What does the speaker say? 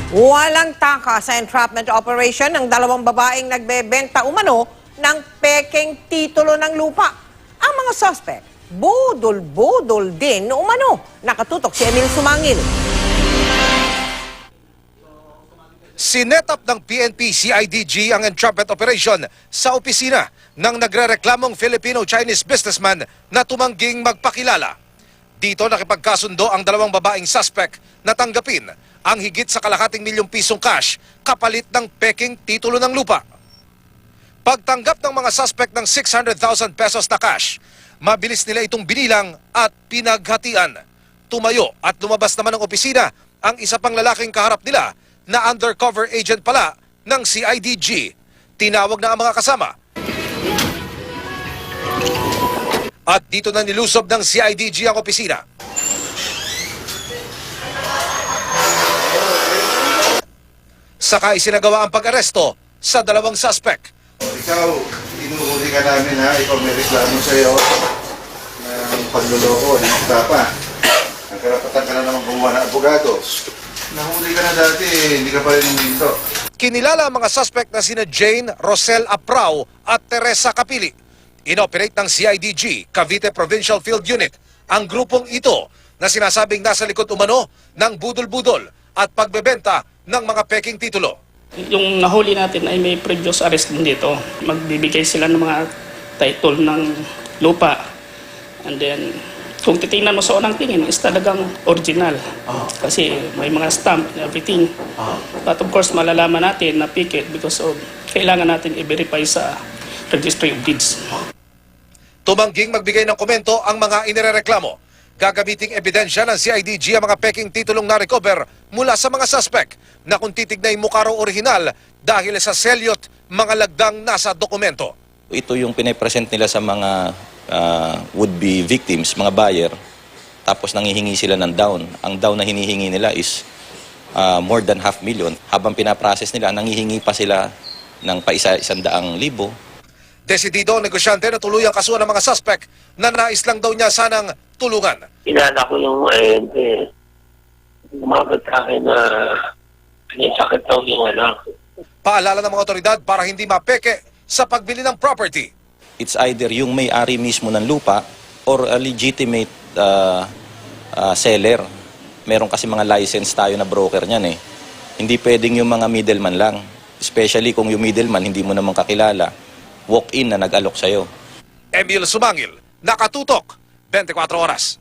Walang taka sa entrapment operation ng dalawang babaeng nagbebenta umano ng pekeng titulo ng lupa. Ang mga suspect, budol-budol din umano. Nakatutok si Emil Sumangil. Sinetap ng PNP CIDG ang entrapment operation sa opisina ng nagrereklamong Filipino-Chinese businessman na tumangging magpakilala. Dito nakipagkasundo ang dalawang babaeng suspect na tanggapin ang higit sa kalahating milyong pisong cash kapalit ng peking titulo ng lupa. Pagtanggap ng mga suspect ng 600,000 pesos na cash, mabilis nila itong binilang at pinaghatian. Tumayo at lumabas naman ng opisina ang isa pang lalaking kaharap nila na undercover agent pala ng CIDG. Tinawag na ang mga kasama. At dito na nilusob ng CIDG ang opisina. Saka isinagawa ang pag-aresto sa dalawang suspect. Ikaw, inuhuli ka namin ha, ikaw may reklamo sa'yo ng pagluloko, ng tapa. Ang karapatan ka na naman gumawa ng abogado. Nahuli ka na dati, hindi ka pa rin huminto. Kinilala ang mga suspect na sina Jane Rosel Aprao at Teresa Capili. Inoperate ng CIDG, Cavite Provincial Field Unit, ang grupong ito na sinasabing nasa likod umano ng budol-budol at pagbebenta ng mga peking titulo. Yung nahuli natin ay may previous arrest din dito. Magbibigay sila ng mga title ng lupa. And then, kung titingnan mo sa unang tingin, is talagang original. Kasi may mga stamp and everything. But of course, malalaman natin na fake because of kailangan natin i-verify sa Registry of Deeds. Tumangging magbigay ng komento ang mga inirereklamo. Gagamiting ebidensya ng CIDG ang mga peking titulong na-recover mula sa mga suspect na kung titignay mukha raw orihinal dahil sa selyot mga lagdang nasa dokumento. Ito yung pinapresent nila sa mga would-be victims, mga buyer, tapos nangihingi sila ng down. Ang down na hinihingi nila is more than 500,000. Habang pinaprocess nila, nangihingi pa sila ng pa 100,000. Desidido ang negosyante na tuluyang kasuhan ng mga suspect na nais lang daw niya sanang tulungan. Kilala ko yung ahente. Umabot sa akin na may sakit daw yung anak. Paalala ng mga otoridad para hindi mapeke sa pagbili ng property. It's either yung may-ari mismo ng lupa or a legitimate seller. Meron kasi mga license tayo na broker niyan eh. Hindi pwedeng yung mga middleman lang. Especially kung yung middleman hindi mo naman kakilala. Walk-in na nag-alok sa'yo. Emil Sumangil, nakatutok, 24 oras.